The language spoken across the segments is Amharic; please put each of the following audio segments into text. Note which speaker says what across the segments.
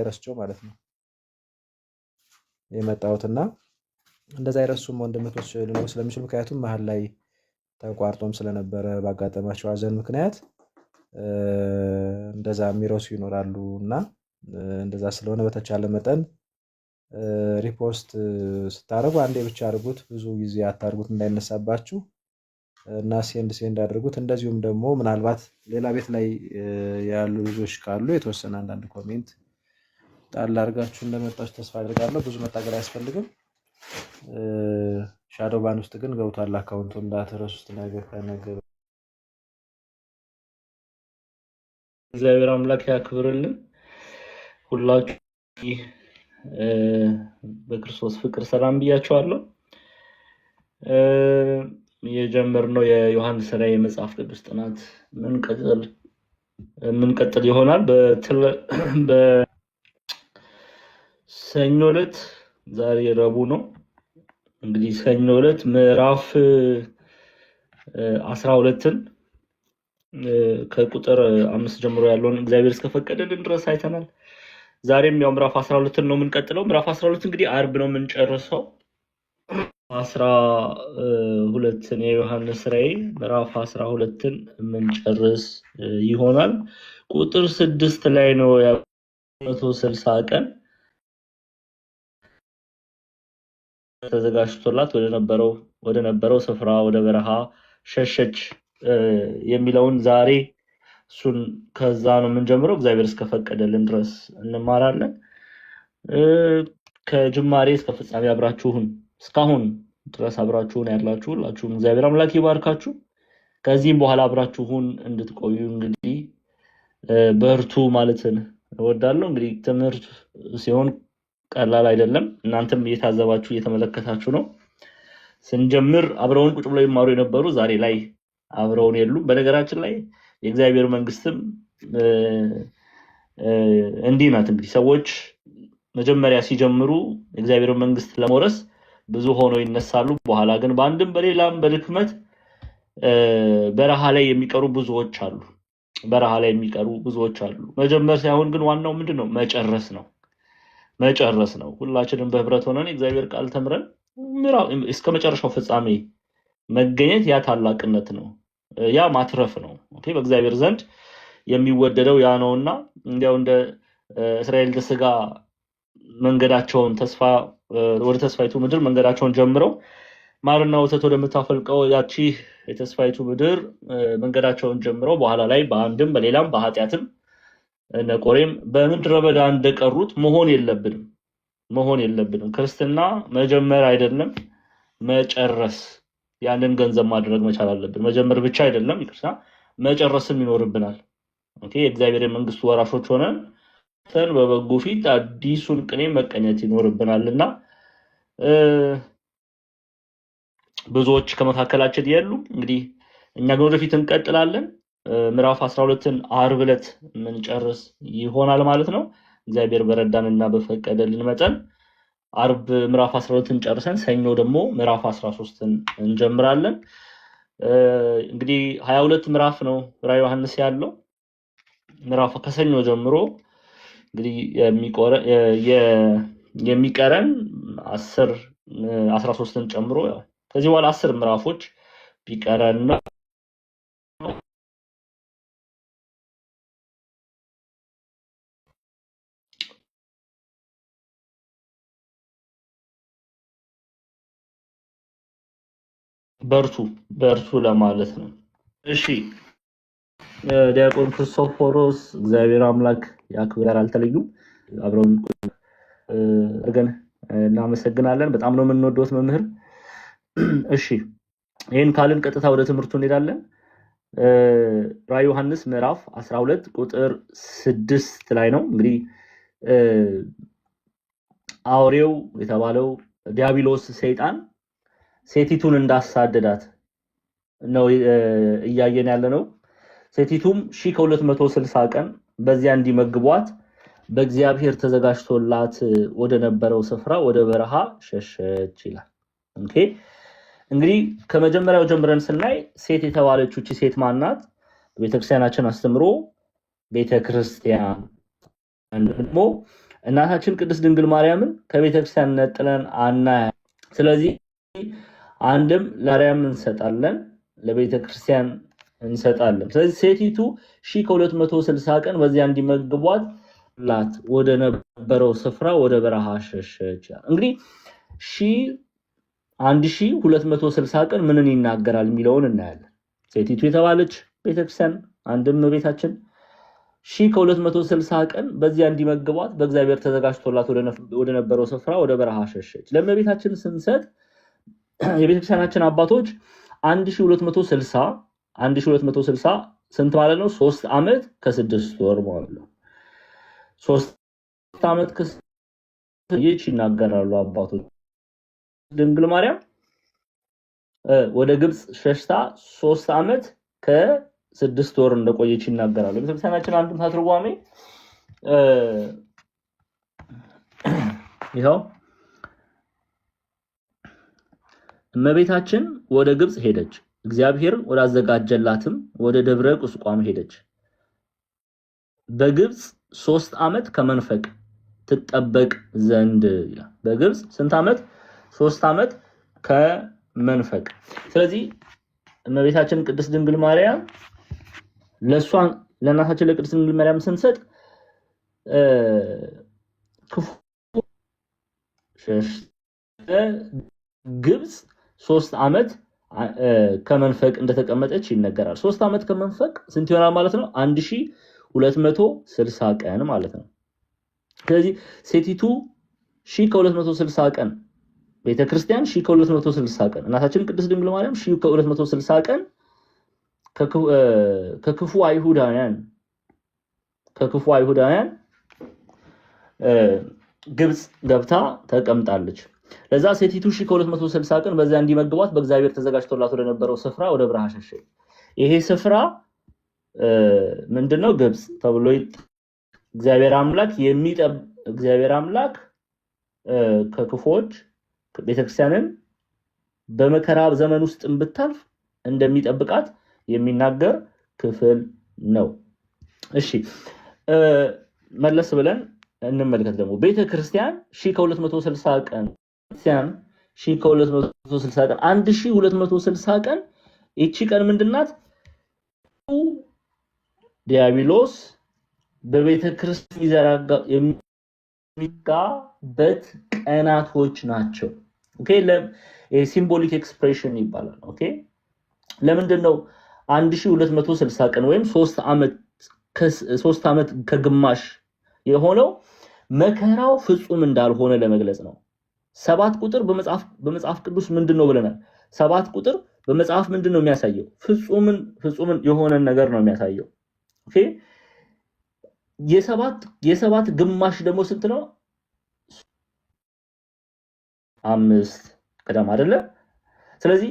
Speaker 1: ረስቸው ማለት ነው የመጣውትና እንደዛ አይረሱም ወንድምቶች ሊኖሩ ስለሚችሉ ምክንያቱም መሀል ላይ ተቋርጦም ስለነበረ ባጋጠማቸው ሐዘን ምክንያት እንደዛ የሚረሱ ይኖራሉ እና እንደዛ ስለሆነ በተቻለ መጠን ሪፖስት ስታረጉ አንዴ ብቻ አድርጉት፣ ብዙ ጊዜ አታርጉት እንዳይነሳባችሁ እና ሴንድ አድርጉት። እንደዚሁም ደግሞ ምናልባት ሌላ ቤት ላይ ያሉ ልጆች ካሉ የተወሰነ አንዳንድ ኮሜንት ጣል አድርጋችሁ እንደመጣችሁ ተስፋ አድርጋለሁ። ብዙ መታገል አያስፈልግም። ሻዶ ባን ውስጥ ግን ገብቷል አካውንቱ እንዳትረሱት ነገር ከነገር
Speaker 2: እግዚአብሔር አምላክ ያክብርልን። ሁላችሁ በክርስቶስ ፍቅር ሰላም ብያችኋለሁ። የጀመርነው የዮሐንስ ራዕይ መጽሐፍ ቅዱስ ጥናት ምንቀጥል ይሆናል። በሰኞ ዕለት ዛሬ ረቡዕ ነው። እንግዲህ ሰኞ ዕለት ምዕራፍ 12ን ከቁጥር 5 ጀምሮ ያለውን እግዚአብሔር እስከፈቀደልን ድረስ አይተናል። ዛሬም ያው ምዕራፍ 12ን ነው የምንቀጥለው። ምዕራፍ 12 እንግዲህ አርብ ነው የምንጨርሰው። 12ን የዮሐንስ ራዕይ ምዕራፍ 12ን የምንጨርስ ይሆናል። ቁጥር 6 ላይ ነው 160 ቀን ተዘጋጅቶላት ወደ ነበረው ስፍራ ወደ በረሃ ሸሸች የሚለውን ዛሬ እሱን ከዛ ነው የምንጀምረው። እግዚአብሔር እስከፈቀደልን ድረስ እንማራለን። ከጅማሬ እስከ ፍጻሜ አብራችሁን እስካሁን ድረስ አብራችሁን ያላችሁ ሁላችሁም እግዚአብሔር አምላክ ይባርካችሁ። ከዚህም በኋላ አብራችሁን እንድትቆዩ እንግዲህ በርቱ ማለትን እወዳለሁ። እንግዲህ ትምህርት ሲሆን ቀላል አይደለም። እናንተም እየታዘባችሁ እየተመለከታችሁ ነው። ስንጀምር አብረውን ቁጭ ብለው ይማሩ የነበሩ ዛሬ ላይ አብረውን የሉም። በነገራችን ላይ የእግዚአብሔር መንግስትም እንዲህ ናት። እንግዲህ ሰዎች መጀመሪያ ሲጀምሩ የእግዚአብሔር መንግስት ለመውረስ ብዙ ሆነው ይነሳሉ። በኋላ ግን በአንድም በሌላም በድክመት በረሃ ላይ የሚቀሩ ብዙዎች አሉ። መጀመር ሳይሆን ግን ዋናው ምንድነው? መጨረስ ነው። ሁላችንም በህብረት ሆነን የእግዚአብሔር ቃል ተምረን እስከ መጨረሻው ፍጻሜ መገኘት ያ ታላቅነት ነው። ያ ማትረፍ ነው። ኦኬ፣ በእግዚአብሔር ዘንድ የሚወደደው ያ ነውና እንዲያው እንደ እስራኤል ደስጋ መንገዳቸውን ወደ ተስፋይቱ ምድር መንገዳቸውን ጀምረው ማርና ወተት ወደምታፈልቀው ያቺ የተስፋይቱ ምድር መንገዳቸውን ጀምረው በኋላ ላይ በአንድም በሌላም በኃጢያትም ነቆሬም በምድረ በዳ እንደቀሩት መሆን የለብንም። ክርስትና መጀመር አይደለም መጨረስ፣ ያንን ገንዘብ ማድረግ መቻል አለብን። መጀመር ብቻ አይደለም ይቅርታ መጨረስም ይኖርብናል። ኦኬ፣ የእግዚአብሔር መንግስት ወራሾች ሆነን በበጎ ፊት አዲሱን ቅኔ መቀኘት ይኖርብናልና ብዙዎች ከመካከላችን የሉ። እንግዲህ እኛ ግን ወደፊት እንቀጥላለን። ምዕራፍ 12ን ዓርብ ዕለት የምንጨርስ ይሆናል ማለት ነው። እግዚአብሔር በረዳንና በፈቀደልን መጠን ዓርብ ምዕራፍ 12ን ጨርሰን ሰኞ ደግሞ ምዕራፍ 13ን እንጀምራለን። እንግዲህ 22 ምዕራፍ ነው ራዕይ ዮሐንስ ያለው። ምዕራፍ ከሰኞ ጀምሮ እንግዲህ የሚቀረን 13ን ጨምሮ ያው ከዚህ በኋላ 10 ምዕራፎች ቢቀረንና በርቱ ለማለት ነው። እሺ፣ ዲያቆን ክርስቶፎሮስ እግዚአብሔር አምላክ ያክብራል። አልተለዩም። አብረውን አድርገን እናመሰግናለን። በጣም ነው የምንወደውት መምህር። እሺ፣ ይሄን ካልን ቀጥታ ወደ ትምህርቱ እንሄዳለን። ራዕይ ዮሐንስ ምዕራፍ 12 ቁጥር 6 ላይ ነው። እንግዲህ አውሬው የተባለው ዲያብሎስ ሰይጣን ሴቲቱን እንዳሳደዳት ነው እያየን ያለነው። ሴቲቱም 1260 ቀን በዚያ እንዲመግቧት በእግዚአብሔር ተዘጋጅቶላት ወደ ነበረው ስፍራ ወደ በረሃ ሸሸች ይላል። ኦኬ፣ እንግዲህ ከመጀመሪያው ጀምረን ስናይ ሴት የተባለችው እቺ ሴት ማናት? ቤተክርስቲያናችን አስተምሮ ቤተክርስቲያን ደግሞ እናታችን ቅድስት ድንግል ማርያምን ከቤተክርስቲያን ነጥለን አናያ። ስለዚህ አንድም ለማርያም እንሰጣለን፣ ለቤተክርስቲያን እንሰጣለን። ስለዚህ ሴቲቱ 1260 ቀን በዚያ እንዲመግቧት ላት ወደ ነበረው ስፍራ ወደ በረሃ ሸሸች። እንግዲህ 1260 ቀን ምንን ይናገራል የሚለውን እናያለን። ሴቲቱ የተባለች ቤተክርስቲያን አንድም ቤታችን 1260 ቀን በዚያ እንዲመግቧት በእግዚአብሔር ተዘጋጅቶላት ወደ ነበረው ስፍራ ወደ በረሃ ሸሸች። ለእመቤታችን ስንሰጥ የቤተክርስቲያናችን አባቶች 1260 ስንት ማለት ነው? 3 ዓመት ከ6 ወር ማለት ነው። 3 ዓመት ከይች ይናገራሉ አባቶች። ድንግል ማርያም ወደ ግብጽ ሸሽታ 3 ዓመት ከ6 ወር እንደቆየች ይናገራሉ። ቤተክርስቲያናችን አንድም ታትርጓሜ ይሄው እመቤታችን ወደ ግብጽ ሄደች፣ እግዚአብሔር ወዳዘጋጀላትም ወደ ደብረ ቁስቋም ሄደች። በግብጽ 3 ዓመት ከመንፈቅ ትጠበቅ ዘንድ ይላል። በግብጽ ስንት ዓመት? 3 ዓመት ከመንፈቅ። ስለዚህ እመቤታችን ቅድስት ድንግል ማርያም ለእናታችን ለቅድስት ድንግል ማርያም ስንሰጥ ክፉ ግብጽ 3 ዓመት ከመንፈቅ እንደተቀመጠች ይነገራል። 3 ዓመት ከመንፈቅ ስንት ይሆናል ማለት ነው? 1260 ቀን ማለት ነው። ስለዚህ ሴቲቱ 1260 ቀን፣ ቤተክርስቲያን 1260 ቀን፣ እናታችን ቅድስት ድንግል ማርያም 1260 ቀን ከክፉ አይሁዳውያን ግብጽ ገብታ ተቀምጣለች። ለዛ ሴቲቱ 1260 ቀን በዚያ እንዲመግቧት በእግዚአብሔር ተዘጋጅቶላት ወደ ነበረው ስፍራ ወደ በረሃ ሸሸች። ይሄ ስፍራ ምንድነው? ግብጽ ተብሎ እግዚአብሔር አምላክ ከክፎች ቤተክርስቲያንን በመከራ ዘመን ውስጥ ብታልፍ እንደሚጠብቃት የሚናገር ክፍል ነው። እሺ መለስ ብለን እንመልከት። ደግሞ ቤተክርስቲያን 1260 ቀን 1260 ቀን እቺ ቀን ምንድናት? ዲያብሎስ በቤተክርስቲያን የሚጋበት ቀናቶች ናቸው። ኦኬ ሲምቦሊክ ኤክስፕሬሽን ይባላል። ኦኬ ለምንድን ነው 1260 ቀን ወይም 3 ዓመት ከግማሽ የሆነው? መከራው ፍጹም እንዳልሆነ ለመግለጽ ነው። 7 ቁጥር በመጽሐፍ ቅዱስ ምንድነው ብለናል? 7 ቁጥር በመጽሐፍ ምንድነው የሚያሳየው? ፍጹምን የሆነ ነገር ነው የሚያሳየው። ኦኬ የሰባት ግማሽ ደግሞ ስንት ነው? 5 ቀደም አይደለ? ስለዚህ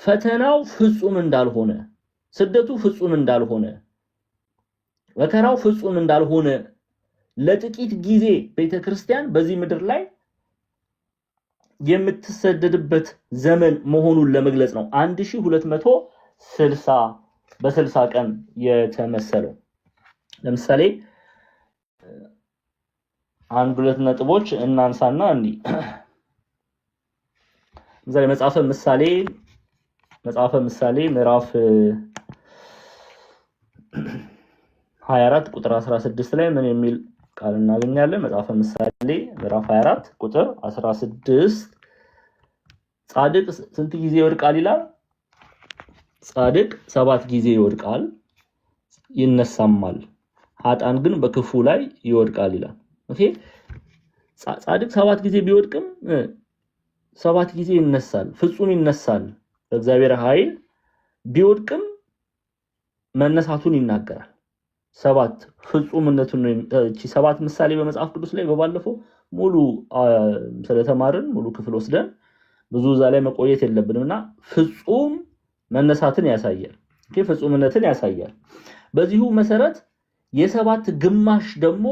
Speaker 2: ፈተናው ፍጹም እንዳልሆነ፣ ስደቱ ፍጹም እንዳልሆነ፣ መከራው ፍጹም እንዳልሆነ ለጥቂት ጊዜ ቤተክርስቲያን በዚህ ምድር ላይ የምትሰደድበት ዘመን መሆኑን ለመግለጽ ነው 1260 በ60 ቀን የተመሰለው። ለምሳሌ 1-2 ነጥቦች እናንሳና እንዲህ ለምሳሌ መጽሐፈ ምሳሌ ምዕራፍ 24 ቁጥር 16 ላይ ምን የሚል ቃል እናገኛለን? መጽሐፈ ምሳሌ ምዕራፍ 24 ቁጥር 16 ጻድቅ ስንት ጊዜ ይወድቃል ይላል? ጻድቅ 7 ጊዜ ይወድቃል ይነሳማል፣ ኃጥአን ግን በክፉ ላይ ይወድቃል ይላል። ኦኬ ጻድቅ 7 ጊዜ ቢወድቅም 7 ጊዜ ይነሳል፣ ፍጹም ይነሳል። በእግዚአብሔር ኃይል ቢወድቅም መነሳቱን ይናገራል። 7 ፍጹምነቱን ነው። እቺ 7 ምሳሌ በመጽሐፍ ቅዱስ ላይ በባለፈው ሙሉ ስለተማርን ሙሉ ክፍል ወስደን ብዙ እዛ ላይ መቆየት የለብንምና ፍጹም መነሳትን ያሳያል። ኦኬ ፍጹምነትን ያሳያል። በዚሁ መሰረት የ7 ግማሽ ደግሞ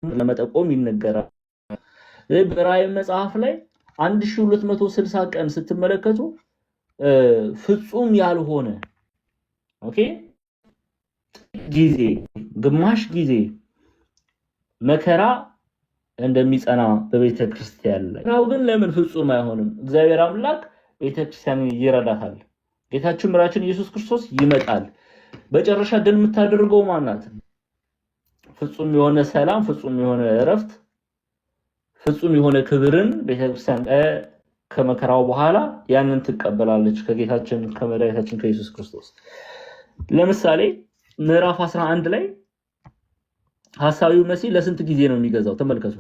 Speaker 2: ለመጠቆም ይነገራል። በራእይ መጽሐፍ ላይ 1260 ቀን ስትመለከቱ ፍጹም ያልሆነ ኦኬ ጊዜ ግማሽ ጊዜ መከራ እንደሚጸና በቤተ ክርስቲያን ላይ ነው። ግን ለምን ፍጹም አይሆንም? እግዚአብሔር አምላክ ቤተ ክርስቲያንን ይረዳታል። ጌታችን መድኃኒታችን ኢየሱስ ክርስቶስ ይመጣል። በጨረሻ ድል የምታደርገው ማናት? ፍጹም የሆነ ሰላም፣ ፍጹም የሆነ እረፍት፣ ፍጹም የሆነ ክብርን ቤተ ክርስቲያን ከመከራው በኋላ ያንን ትቀበላለች ከጌታችን ከመድኃኒታችን ከኢየሱስ ክርስቶስ። ለምሳሌ ምዕራፍ 11 ላይ ሐሳዊው መሲህ ለስንት ጊዜ ነው የሚገዛው? ተመልከቱ።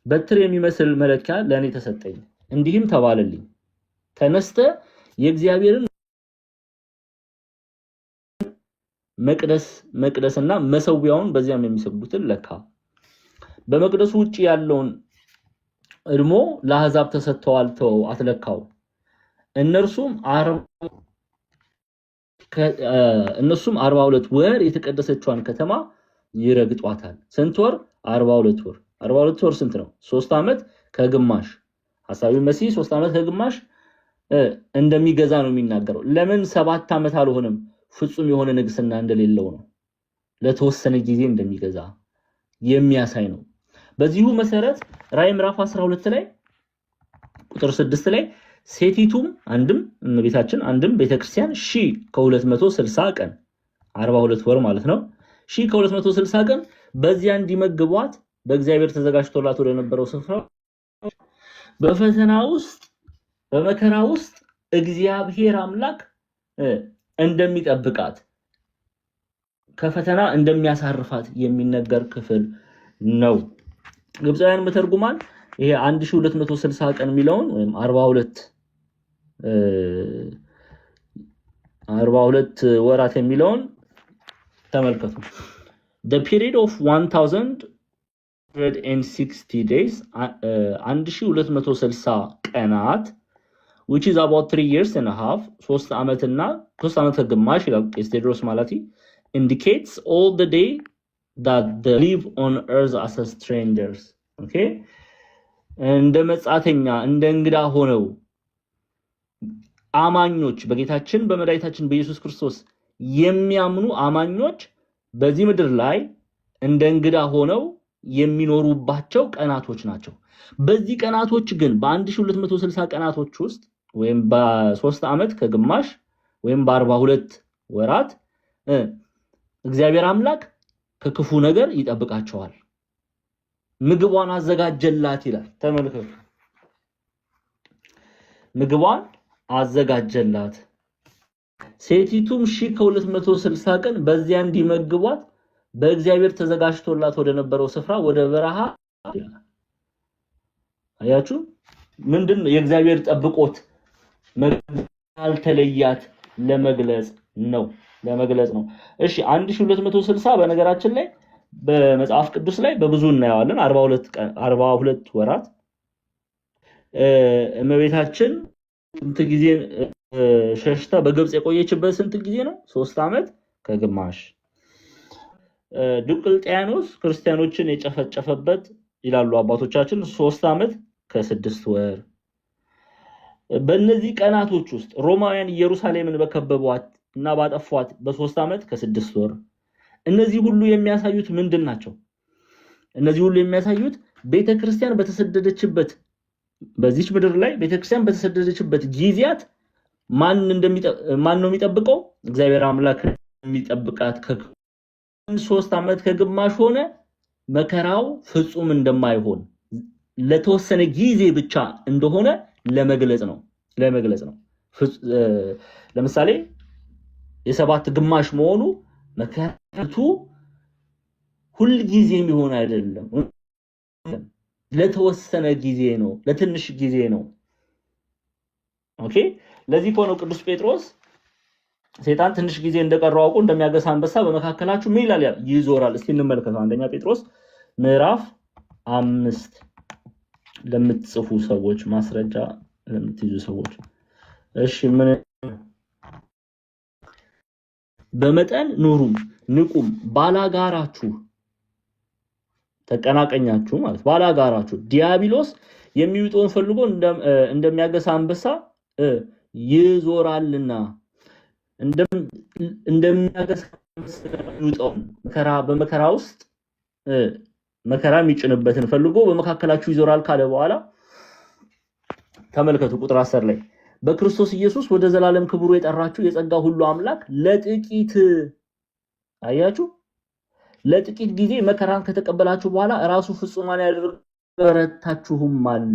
Speaker 2: በትር የሚመስል መለኪያ ለእኔ ተሰጠኝ፣ እንዲህም ተባለልኝ፣ ተነስተ የእግዚአብሔርን መቅደስና መሰዊያውን በዚያም የሚሰግዱትን ለካ። በመቅደሱ ውጪ ያለውን እድሞ ለአሕዛብ ተሰጥተዋል፣ ተወው አትለካው። እነርሱም 42 ወር የተቀደሰችዋን ከተማ ይረግጧታል። ስንት ወር? 42 ወር። 42 ወር ስንት ነው? 3 ዓመት ከግማሽ። ሐሳዊው መሲህ 3 ዓመት ከግማሽ እንደሚገዛ ነው የሚናገረው። ለምን 7 ዓመት አልሆነም? ፍጹም የሆነ ንግስና እንደሌለው ነው። ለተወሰነ ጊዜ እንደሚገዛ የሚያሳይ ነው። በዚሁ መሰረት ራዕይ ምዕራፍ 12 ላይ ቁጥር 6 ላይ ሴቲቱም አንድም እመቤታችን አንድም ቤተክርስቲያን 1260 ቀን 42 ወር ማለት ነው 1260 ቀን በዚያ እንዲመግቧት በእግዚአብሔር ተዘጋጅቶላት ወደ ነበረው ስፍራ በፈተና ውስጥ በመከራ ውስጥ እግዚአብሔር አምላክ እንደሚጠብቃት ከፈተና እንደሚያሳርፋት የሚነገር ክፍል ነው። ግብፃውያን መተርጉማን ይሄ 1260 ቀን የሚለውን ወይም 42 ወራት የሚለውን ተመልከቱ። the period of 1060 days 1260 ቀናት which is about 3 years and a half 3 ዓመትና 3 ዓመት ከግማሽ ይላል ቄስ ቴዎድሮስ ማለቲ indicates all the day that they live on earth as strangers. okay እንደ መጻተኛ እንደ እንግዳ ሆነው አማኞች በጌታችን በመድኃኒታችን በኢየሱስ ክርስቶስ የሚያምኑ አማኞች በዚህ ምድር ላይ እንደ እንግዳ ሆነው የሚኖሩባቸው ቀናቶች ናቸው። በዚህ ቀናቶች ግን በ1260 ቀናቶች ውስጥ ወይም በ3 ዓመት ከግማሽ ወይም በ42 ወራት እግዚአብሔር አምላክ ከክፉ ነገር ይጠብቃቸዋል። ምግቧን አዘጋጀላት ይላል። ተመልከቱ። ምግቧን አዘጋጀላት። ሴቲቱም 1260 ቀን በዚያ እንዲመግቧት በእግዚአብሔር ተዘጋጅቶላት ወደ ነበረው ስፍራ ወደ በረሃ አያችሁ። ምንድነው የእግዚአብሔር ጠብቆት አልተለያት ለመግለጽ ነው። እሺ 1260 በነገራችን ላይ በመጽሐፍ ቅዱስ ላይ በብዙ እናየዋለን። 42 ወራት እመቤታችን ስንት ጊዜ ሸሽታ በግብጽ የቆየችበት ስንት ጊዜ ነው? 3 ዓመት ከግማሽ። ዲዮቅልጥያኖስ ክርስቲያኖችን የጨፈጨፈበት ይላሉ አባቶቻችን 3 ዓመት ከ6 ወር። በእነዚህ ቀናቶች ውስጥ ሮማውያን ኢየሩሳሌምን በከበቧት እና ባጠፏት በ3 ዓመት ከ6 ወር። እነዚህ ሁሉ የሚያሳዩት ምንድን ናቸው? እነዚህ ሁሉ የሚያሳዩት ቤተክርስቲያን በተሰደደችበት በዚች ምድር ላይ ቤተክርስቲያን በተሰደደችበት ጊዜያት ማን ነው የሚጠብቀው? እግዚአብሔር አምላክ የሚጠብቃት። 3 ዓመት ከግማሽ ሆነ መከራው ፍጹም እንደማይሆን ለተወሰነ ጊዜ ብቻ እንደሆነ ለመግለጽ ነው። ለምሳሌ የ7 ግማሽ መሆኑ መከራቱ ሁል ጊዜ የሚሆን አይደለም። ለተወሰነ ጊዜ ነው፣ ለትንሽ ጊዜ ነው። ኦኬ። ለዚህ ነው ቅዱስ ጴጥሮስ ሰይጣን ትንሽ ጊዜ እንደቀረው አውቆ እንደሚያገሳ አንበሳ በመካከላችሁ ምን ይላል? ይዞራል። እስቲ እንመልከተው። አንደኛ ጴጥሮስ ምዕራፍ 5 ለምትጽፉ ሰዎች ማስረጃ ለምትይዙ ሰዎች እሺ ምን በመጠን ኑሩም ንቁም ባላጋራችሁ ተቀናቀኛችሁ ማለት ባላጋራችሁ ዲያብሎስ የሚውጠውን ፈልጎ እንደሚያገሳ አንበሳ ይዞራልና እንደሚያገሳ ስለሚውጠው በመከራ ውስጥ መከራ የሚጭንበትን ፈልጎ በመካከላችሁ ይዞራል ካለ በኋላ ተመልከቱ ቁጥር 10 ላይ በክርስቶስ ኢየሱስ ወደ ዘላለም ክብሩ የጠራችሁ የጸጋ ሁሉ አምላክ ለጥቂት አያችሁ ለጥቂት ጊዜ መከራን ከተቀበላችሁ በኋላ ራሱ ፍጹማን ያደርጋችሁማል።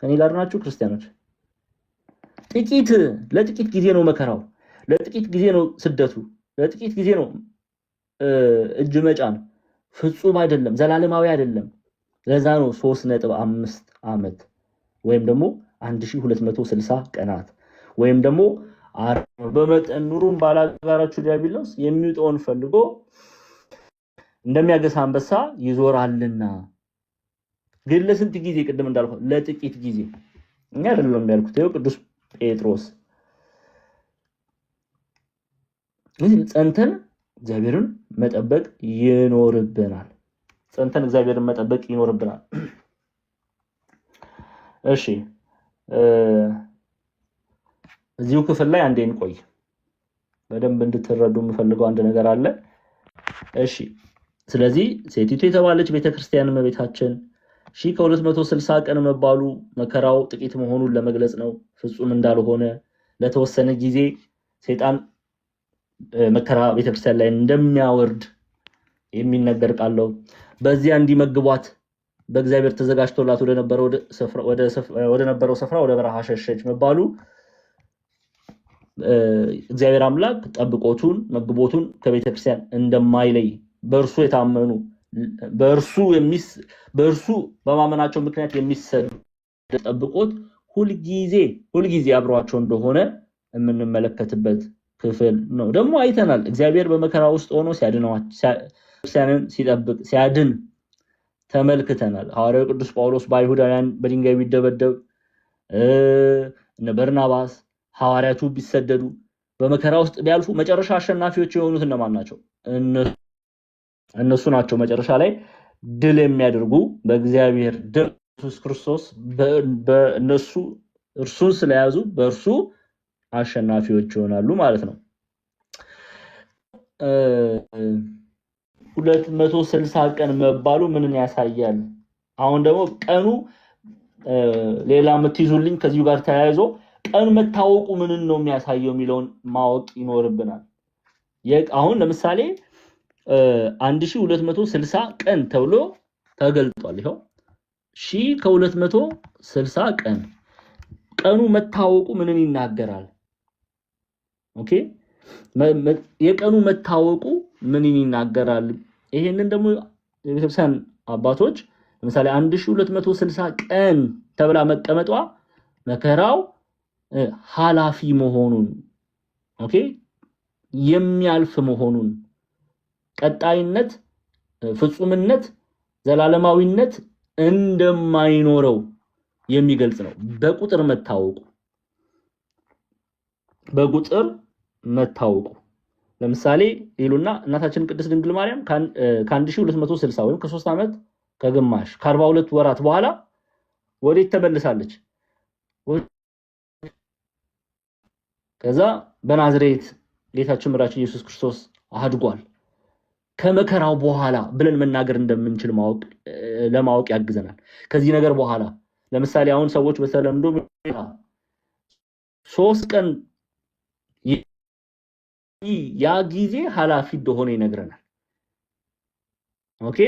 Speaker 2: ከኔ ጋር ናችሁ ክርስቲያኖች? ለጥቂት ጊዜ ነው መከራው፣ ለጥቂት ጊዜ ነው ስደቱ፣ ለጥቂት ጊዜ ነው እጅ መጫን። ፍጹም አይደለም፣ ዘላለማዊ አይደለም። ለዛ ነው 3.5 ዓመት ወይም ደግሞ 1260 ቀናት ወይም ደግሞ በመጠን ኑሩን ባላጋራችሁ ዲያብሎስ የሚውጠውን ፈልጎ እንደሚያገሳ አንበሳ ይዞራልና። ግን ለስንት ጊዜ? ቅድም እንዳልኩት ለጥቂት ጊዜ። እኛ አይደለም ያልኩት፣ ይኸው ቅዱስ ጴጥሮስ ጸንተን እግዚአብሔርን መጠበቅ ይኖርብናል። ጸንተን እግዚአብሔርን መጠበቅ ይኖርብናል። እሺ እዚሁ ክፍል ላይ አንዴ እንቆይ። በደንብ እንድትረዱ የምፈልገው አንድ ነገር አለ። እሺ ስለዚህ ሴቲቱ የተባለች ቤተክርስቲያን እመቤታችን 1260 ቀን መባሉ መከራው ጥቂት መሆኑን ለመግለጽ ነው። ፍጹም እንዳልሆነ ለተወሰነ ጊዜ ሰይጣን መከራ ቤተክርስቲያን ላይ እንደሚያወርድ የሚነገር ቃለው። በዚያ እንዲመግቧት በእግዚአብሔር ተዘጋጅቶላት ወደ ነበረው ስፍራ ወደ በረሃ ሸሸች መባሉ እግዚአብሔር አምላክ ጠብቆቱን መግቦቱን ከቤተክርስቲያን እንደማይለይ በእርሱ የታመኑ በእርሱ በማመናቸው ምክንያት የሚሰድ ጠብቆት ሁልጊዜ አብሯቸው እንደሆነ የምንመለከትበት ክፍል ነው። ደግሞ አይተናል። እግዚአብሔር በመከራ ውስጥ ሆኖ ክርስቲያንን ሲጠብቅ ሲያድን ተመልክተናል። ሐዋርያው ቅዱስ ጳውሎስ በአይሁዳውያን በድንጋይ ቢደበደብ እነ በርናባስ ሐዋርያቱ ቢሰደዱ በመከራ ውስጥ ቢያልፉ መጨረሻ አሸናፊዎች የሆኑት እነማን ናቸው? እነሱ ናቸው። መጨረሻ ላይ ድል የሚያደርጉ በእግዚአብሔር ድል ኢየሱስ ክርስቶስ በእነሱ እርሱን ስለያዙ በእርሱ አሸናፊዎች ይሆናሉ ማለት ነው። 260 ቀን መባሉ ምንን ያሳያል? አሁን ደግሞ ቀኑ ሌላ የምትይዙልኝ ከዚሁ ጋር ተያይዞ ቀኑ መታወቁ ምንን ነው የሚያሳየው የሚለውን ማወቅ ይኖርብናል። አሁን ለምሳሌ 1260 ቀን ተብሎ ተገልጧል። ይሄው 1260 ቀን ቀኑ መታወቁ ምንን ይናገራል? ኦኬ የቀኑ መታወቁ ምንን ይናገራል? ይሄንን ደግሞ የቤተክርስቲያን አባቶች ለምሳሌ 1260 ቀን ተብላ መቀመጧ መከራው ሐላፊ መሆኑን ኦኬ የሚያልፍ መሆኑን ቀጣይነት፣ ፍጹምነት፣ ዘላለማዊነት እንደማይኖረው የሚገልጽ ነው። በቁጥር መታወቁ ለምሳሌ ይሉና እናታችን ቅድስት ድንግል ማርያም ከ1260 ወይም ከ3 ዓመት ከግማሽ ከ42 ወራት በኋላ ወዴት ተመልሳለች? ከዛ በናዝሬት ጌታችን መድኃኒታችን ኢየሱስ ክርስቶስ አድጓል። ከመከራው በኋላ ብለን መናገር እንደምንችል ለማወቅ ያግዘናል። ከዚህ ነገር በኋላ ለምሳሌ አሁን ሰዎች በተለምዶ 3 ቀን ያ ጊዜ ሐላፊ እንደሆነ ይነግረናል። ኦኬ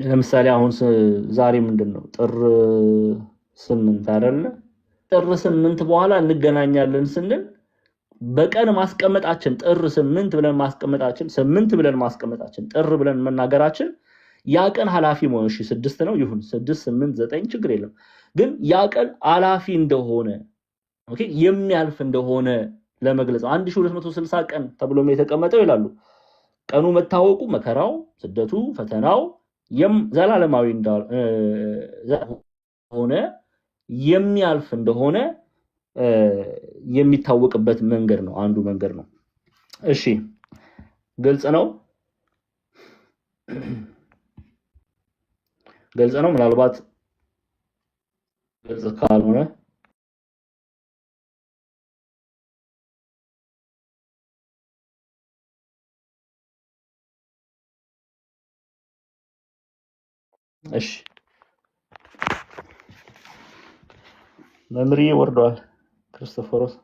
Speaker 2: ለምሳሌ አሁን ዛሬ ምንድነው? ጥር 8 አይደለ? ጥር 8 በኋላ እንገናኛለን ስንል በቀን ማስቀመጣችን ጥር 8 ብለን ማስቀመጣችን ጥር ብለን መናገራችን ያ ቀን ሐላፊ መሆን 6 ነው ይሁን 6 8 9 ችግር የለም። ግን ያ ቀን ሐላፊ እንደሆነ ኦኬ የሚያልፍ እንደሆነ ለመግለጽ 1260 ቀን ተብሎ የተቀመጠው ይላሉ። ቀኑ መታወቁ መከራው፣ ስደቱ፣ ፈተናው ዘላለማዊ እንደሆነ የሚያልፍ እንደሆነ የሚታወቅበት መንገድ ነው። አንዱ መንገድ ነው። እሺ ግልጽ ነው። ምናልባት ግልጽ ካልሆነ እሺ መምሪ ወርዷል ክርስቶፎሮስ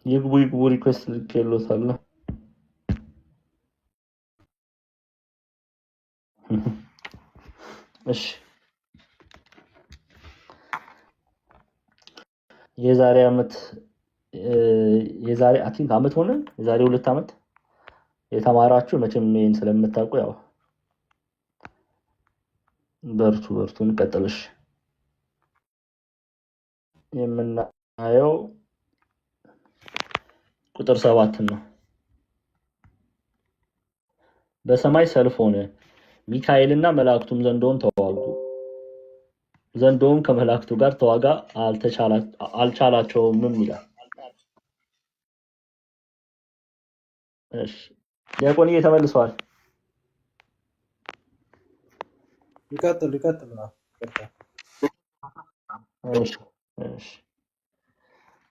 Speaker 2: ይግቡ ሪኩዌስት ልኬሎታል። እሺ የዛሬ አይ ቲንክ አመት ሆነ የዛሬ 2 አመት የተማራችሁ መቼም ይሄን ስለምታውቁ ያው በርቱ እንቀጥልሽ። የምናየው ቁጥር 7 ነው። በሰማይ ሰልፍ ሆነ፣ ሚካኤልና መላእክቱም ዘንዶውን ተዋጉ። ዘንዶውም ከመላእክቱ ጋር ተዋጋ፣ አልቻላቸውም ይላል። እሺ ዲያቆንዬ ተመልሷል።
Speaker 1: ይቀጥል።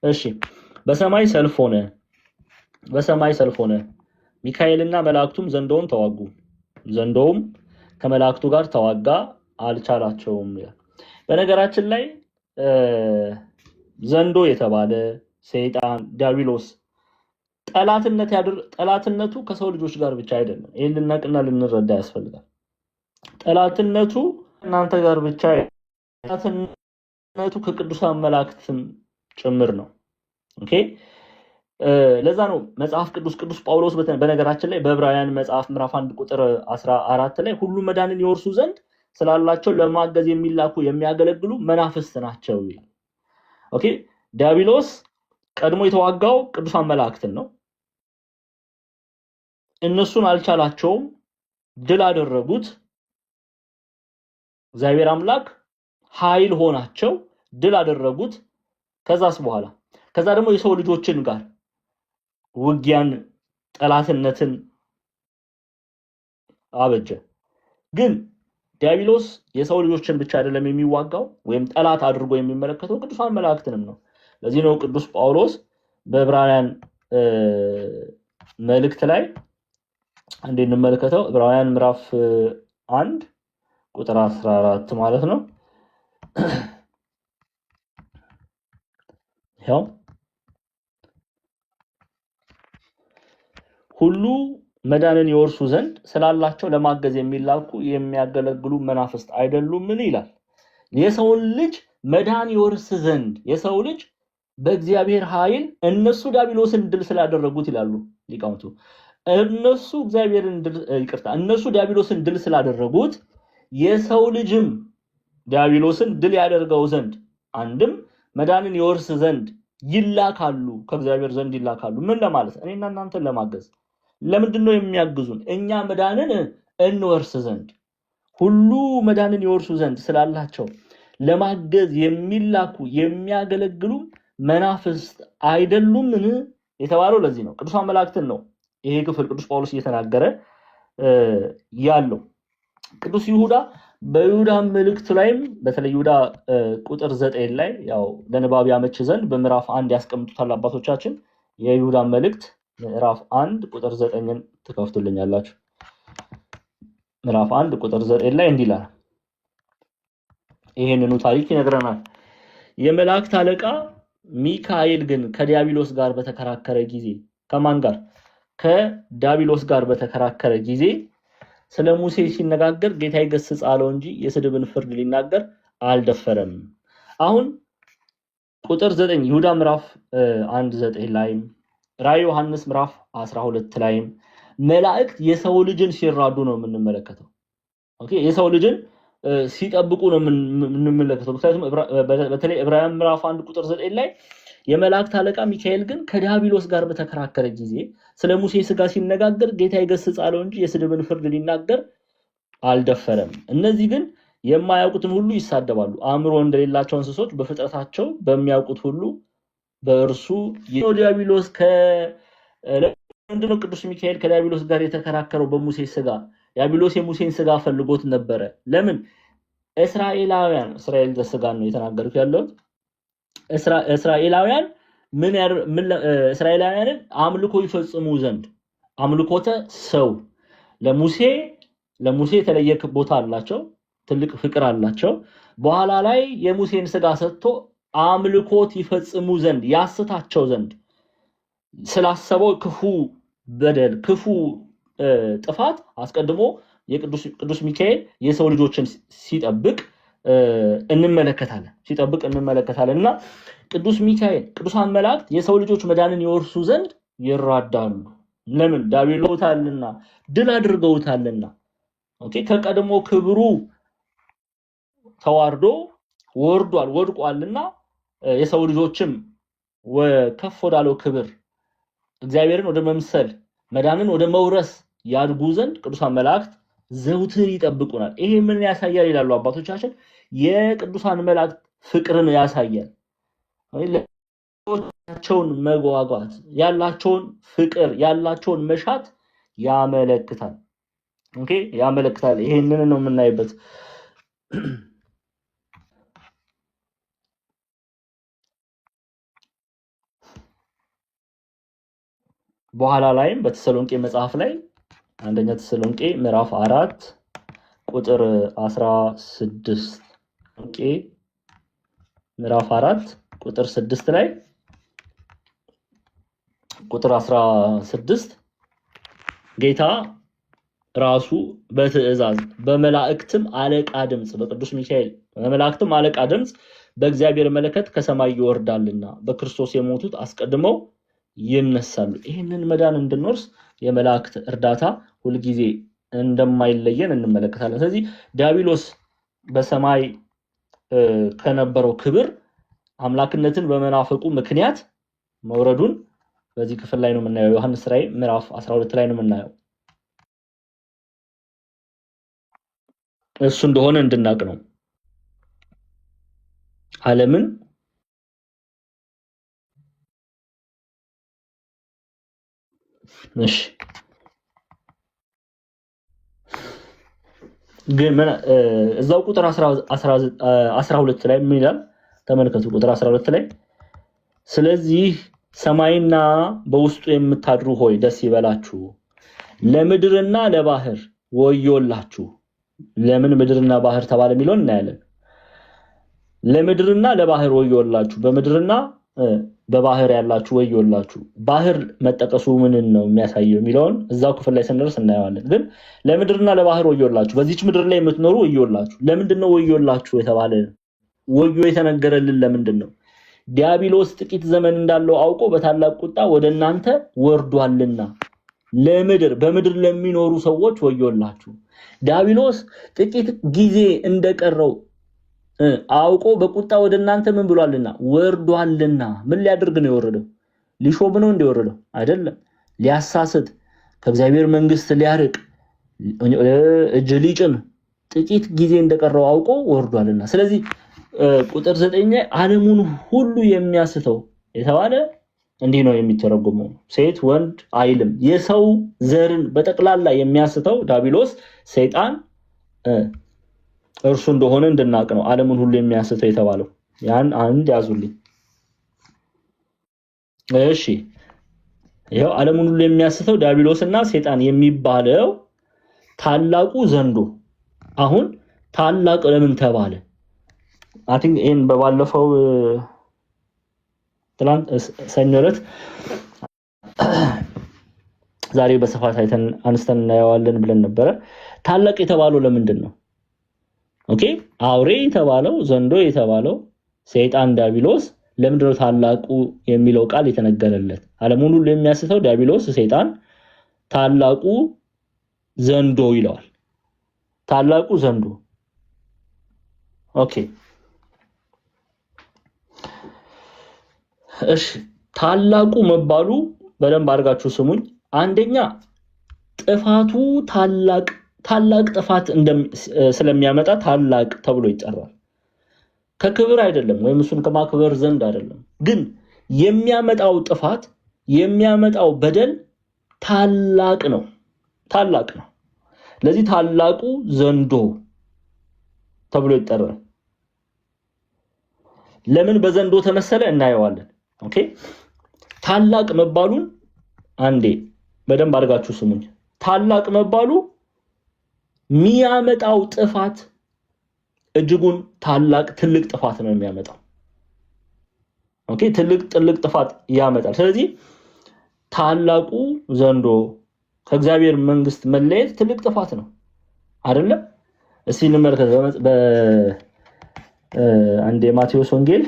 Speaker 2: እሺ በሰማይ ሰልፍ ሆነ፣ ሚካኤልና መላእክቱም ዘንዶውን ተዋጉ። ዘንዶውም ከመላእክቱ ጋር ተዋጋ፣ አልቻላቸውም ይላል። በነገራችን ላይ ዘንዶ የተባለ ሰይጣን ዲያብሎስ ጠላትነቱ ከሰው ልጆች ጋር ብቻ አይደለም። ይሄን ልናቅና ልንረዳ ያስፈልጋል። ጠላትነቱ እናንተ ጋር ብቻ ጠላትነቱ ከቅዱሳን መላእክትም ጭምር ነው። ኦኬ ለዛ ነው መጽሐፍ ቅዱስ ጳውሎስ በነገራችን ላይ በዕብራውያን መጽሐፍ ምዕራፍ 1 ቁጥር 14 ላይ ሁሉ መዳንን ይወርሱ ዘንድ ስላላቸው ለማገዝ የሚላኩ የሚያገለግሉ መናፍስት ናቸው ይላል። ኦኬ ዲያብሎስ ቀድሞ የተዋጋው ቅዱሳን መላእክትን ነው። እነሱን አልቻላቸውም፣ ድል አደረጉት። እግዚአብሔር አምላክ ኃይል ሆናቸው፣ ድል አደረጉት። ከዛ ደግሞ የሰው ልጆችን ጋር ውጊያን ጠላትነትን አበጀ። ግን ዲያብሎስ የሰው ልጆችን ብቻ አይደለም የሚዋጋው ወይም ጠላት አድርጎ የሚመለከተው ቅዱሳን መላእክትንም ነው። ለዚህ ነው ቅዱስ ጳውሎስ በዕብራውያን መልእክት ላይ እንመለከተው ዕብራውያን ምዕራፍ 1 ቁጥር 14 ማለት ነው። ያው ሁሉ መዳንን ይወርሱ ዘንድ ስላላቸው ለማገዝ የሚላኩ የሚያገለግሉ መናፍስት አይደሉምን ይላል። የሰው ልጅ መዳን ይወርስ ዘንድ የሰው ልጅ በእግዚአብሔር ኃይል እነሱ ዲያብሎስን ድል ስላደረጉት ይላሉ ሊቃውንቱ። እነሱ ዲያብሎስን ድል ስላደረጉት የሰው ልጅም ዲያብሎስን ድል ያደርገው ዘንድ አንድም መዳንን ይወርስ ዘንድ ይላካሉ፣ ከእግዚአብሔር ዘንድ ይላካሉ። ምን ለማለት? እኔና እናንተን ለማገዝ። ለምንድነው የሚያግዙን? እኛ መዳንን እንወርስ ዘንድ ሁሉ መዳንን ይወርሱ ዘንድ ስላላቸው ለማገዝ የሚላኩ የሚያገለግሉ መናፍስት አይደሉምን የተባለው ለዚህ ነው። ቅዱሳን መላእክትን ነው ይሄ ክፍል ቅዱስ ጳውሎስ እየተናገረ ያለው። ቅዱስ ይሁዳ በይሁዳ መልእክት ላይም በተለይ ይሁዳ ቁጥር 9 ላይ ያው ለንባብ ያመች ዘንድ በምዕራፍ 1 ያስቀምጡታል አባቶቻችን። የይሁዳ መልእክት ምዕራፍ 1 ቁጥር 9ን ትከፍቱልኛላችሁ። ምዕራፍ 1 ቁጥር 9 ላይ እንዲህ ይላል። ይሄንኑ ታሪክ ይነግረናል። የመላእክት አለቃ ሚካኤል ግን ከዲያብሎስ ጋር በተከራከረ ጊዜ ከማን ጋር? ከዲያብሎስ ጋር በተከራከረ ጊዜ ስለ ሙሴ ሲነጋገር ጌታ ይገስጽ አለው እንጂ የስድብን ፍርድ ሊናገር አልደፈረም። አሁን ቁጥር 9 ይሁዳ ምዕራፍ 1:9 ላይ ራዕይ ዮሐንስ ምዕራፍ 12 ላይ መላእክት የሰው ልጅን ሲራዱ ነው የምንመለከተው። ኦኬ የሰው ልጅን ሲጠብቁ ነው የምንመለከተው። ምክንያቱም በተለይ ዕብራውያን ምዕራፍ 1 ቁጥር 9 ላይ የመላእክት አለቃ ሚካኤል ግን ከዲያብሎስ ጋር በተከራከረ ጊዜ ስለ ሙሴ ስጋ ሲነጋገር ጌታ ይገስጽ አለው እንጂ የስድብን ፍርድ ሊናገር አልደፈረም። እነዚህ ግን የማያውቁትን ሁሉ ይሳደባሉ፣ አእምሮ እንደሌላቸው እንስሶች በፍጥረታቸው በሚያውቁት ሁሉ በእርሱ ዲያብሎስ ምንድነው ቅዱስ ሚካኤል ከዲያብሎስ ጋር የተከራከረው በሙሴ ስጋ? ዲያብሎስ የሙሴን ስጋ ፈልጎት ነበረ። ለምን? እስራኤላውያን እስራኤል ዘስጋ ነው የተናገሩት ያለው እስራኤላውያን እስራኤላውያንን አምልኮ ይፈጽሙ ዘንድ አምልኮተ ሰው ለሙሴ የተለየ ቦታ አላቸው፣ ትልቅ ፍቅር አላቸው። በኋላ ላይ የሙሴን ስጋ ሰጥቶ አምልኮት ይፈጽሙ ዘንድ ያስታቸው ዘንድ ስላሰበው ክፉ በደል ክፉ ጥፋት አስቀድሞ የቅዱስ ሚካኤል የሰው ልጆችን ሲጠብቅ እንመለከታለን እና ቅዱስ ሚካኤል ቅዱሳን መላእክት የሰው ልጆች መዳንን ይወርሱ ዘንድ ይራዳሉ። ለምን? ዳቢሎታልና ድል አድርገውታልና። ኦኬ ከቀድሞ ክብሩ ተዋርዶ ወድቋልና የሰው ልጆችም ከፍ ወዳለው ክብር እግዚአብሔርን ወደ መምሰል መዳንን ወደ መውረስ ያድጉ ዘንድ ቅዱሳን መላእክት ዘውትር ይጠብቁናል። ይሄ ምን ያሳያል ይላሉ አባቶቻችን? የቅዱሳን መላእክት ፍቅርን ያሳያል። ያላቸውን መጓጓት፣ ያላቸውን ፍቅር፣ ያላቸውን መሻት ያመለክታል። ኦኬ ያመለክታል። ይሄንን ነው የምናይበት። በኋላ ላይም በተሰሎንቄ መጽሐፍ ላይ አንደኛ ተሰሎንቄ ምዕራፍ 4 ቁጥር 16 ምዕራፍ 4 ቁጥር 6 ላይ ቁጥር 16 ጌታ ራሱ በትእዛዝ በመላእክትም አለቃ ድምጽ በቅዱስ ሚካኤል በመላእክትም አለቃ ድምጽ በእግዚአብሔር መለከት ከሰማይ ይወርዳልና በክርስቶስ የሞቱት አስቀድመው ይነሳሉ። ይሄንን መዳን እንድንወርስ የመላእክት እርዳታ ሁልጊዜ እንደማይለየን እንመለከታለን። ስለዚህ ዲያብሎስ በሰማይ ከነበረው ክብር አምላክነትን በመናፈቁ ምክንያት መውረዱን በዚህ ክፍል ላይ ነው የምናየው። ዮሐንስ ራዕይ ምዕራፍ 12 ላይ ነው የምናየው። እሱ እንደሆነ እንድናቅ ነው። ዓለምን እሺ ግን እዛው ቁጥር 12 ላይ ምን ይላል? ተመልከቱ። ቁጥር 12 ላይ ስለዚህ ሰማይና በውስጡ የምታድሩ ሆይ ደስ ይበላችሁ፣ ለምድርና ለባህር ወዮላችሁ። ለምን ምድርና ባህር ተባለ የሚለውን እናያለን። ለምድርና ለባህር ወዮላችሁ፣ በምድርና በባህር ያላችሁ ወዮላችሁ። ባህር መጠቀሱ ምንን ነው የሚያሳየው የሚለውን እዛው ክፍል ላይ ስንደርስ እናየዋለን። ግን ለምድርና ለባህር ወዮላችሁ፣ በዚች ምድር ላይ የምትኖሩ ወዮላችሁ። ለምንድን ነው ወዮላችሁ የተባለ? ወዮ የተነገረልን ለምንድን ነው? ዲያብሎስ ጥቂት ዘመን እንዳለው አውቆ በታላቅ ቁጣ ወደ እናንተ ወርዷልና በምድር ለሚኖሩ ሰዎች ወዮላችሁ። ዲያብሎስ ጥቂት ጊዜ እንደቀረው አውቆ በቁጣ ወደ እናንተ ምን ብሏልና ወርዷልና። ምን ሊያደርግ ነው የወረደው? ሊሾም ነው እንደወረደው? አይደለም። ሊያሳስት፣ ከእግዚአብሔር መንግስት ሊያርቅ፣ እጅ ሊጭን ጥቂት ጊዜ እንደቀረው አውቆ ወርዷልና። ስለዚህ ቁጥር 9 ዓለሙን ሁሉ የሚያስተው የተባለ እንዲህ ነው የሚተረጎመው። ሴት ወንድ አይልም። የሰው ዘርን በጠቅላላ የሚያስተው ዲያብሎስ ሰይጣን እርሱ እንደሆነ እንድናቅ ነው። ዓለሙን ሁሉ የሚያስተው የተባለው ያን አንድ ያዙልኝ። እሺ ይሄው ዓለሙን ሁሉ የሚያስተው ዲያብሎስና ሰይጣን የሚባለው ታላቁ ዘንዶ አሁን ታላቅ ለምን ተባለ? አይ ቲንክ ይሄን በባለፈው ትላንት ሰኞ ዕለት ዛሬ በስፋት አይተን አንስተን እናየዋለን ብለን ነበረ። ታላቅ የተባለው ለምንድን ነው? ኦኬ አውሬ የተባለው ዘንዶ የተባለው ሰይጣን ዲያብሎስ ለምንድን ነው ታላቁ የሚለው ቃል የተነገረለት? ዓለሙን ሁሉ የሚያስተው ዲያብሎስ ሰይጣን ታላቁ ዘንዶ ይለዋል። ታላቁ ዘንዶ ኦኬ እሺ ታላቁ መባሉ በደንብ አድርጋችሁ ስሙኝ። አንደኛ ጥፋቱ ታላቅ ጥፋት ስለሚያመጣ ታላቅ ተብሎ ይጠራል። ከክብር አይደለም ወይም እሱን ከማክበር ዘንድ አይደለም። ግን የሚያመጣው ጥፋት የሚያመጣው በደል ታላቅ ነው። ታላቅ ነው። ለዚህ ታላቁ ዘንዶ ተብሎ ይጠራል። ለምን በዘንዶ ተመሰለ እናየዋለን። ኦኬ ታላቅ መባሉን አንዴ በደንብ አድርጋችሁ ስሙኝ። ታላቅ መባሉ የሚያመጣው ጥፋት እጅጉን ታላቅ ትልቅ ጥፋት ነው የሚያመጣው። ኦኬ ትልቅ ጥፋት ያመጣል። ስለዚህ ታላቁ ዘንዶ ከእግዚአብሔር መንግስት መለየት ትልቅ ጥፋት ነው አይደለም? እስቲ እንመልከት አንድ የማቴዎስ ወንጌል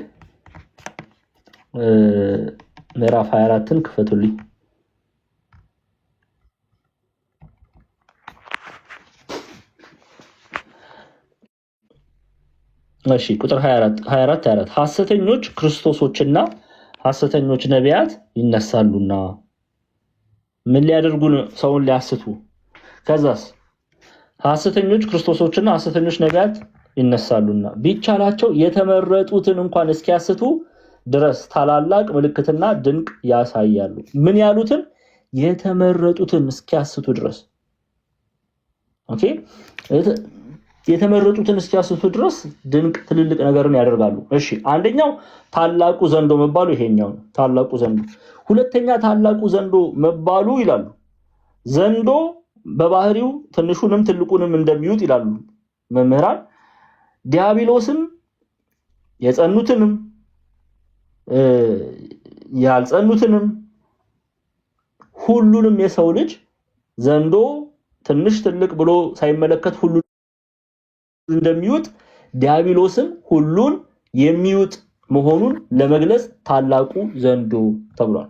Speaker 2: ምዕራፍ 24ን ክፈቱልኝ። እሺ ቁጥር 24 ሐሰተኞች ክርስቶሶችና ሐሰተኞች ነቢያት ይነሳሉና ምን ሊያደርጉ ሰውን ሊያስቱ። ከዛስ ሐሰተኞች ክርስቶሶችና ሐሰተኞች ነቢያት ይነሳሉና ቢቻላቸው የተመረጡትን እንኳን እስኪያስቱ ድረስ ታላላቅ ምልክትና ድንቅ ያሳያሉ። ምን ያሉትን? የተመረጡትን እስኪያስቱ ድረስ። ኦኬ የተመረጡትን እስኪያስቱ ድረስ ድንቅ ትልልቅ ነገርን ያደርጋሉ። እሺ አንደኛው ታላቁ ዘንዶ መባሉ ይሄኛው ነው። ታላቁ ዘንዶ። ሁለተኛ ታላቁ ዘንዶ መባሉ ይላሉ ዘንዶ በባህሪው ትንሹንም ትልቁንም እንደሚውጥ ይላሉ መምህራን። ዲያብሎስም የጸኑትንም ያልጸኑትንም ሁሉንም የሰው ልጅ ዘንዶ ትንሽ ትልቅ ብሎ ሳይመለከት ሁሉ እንደሚውጥ ዲያብሎስም ሁሉን የሚውጥ መሆኑን ለመግለጽ ታላቁ ዘንዶ ተብሏል።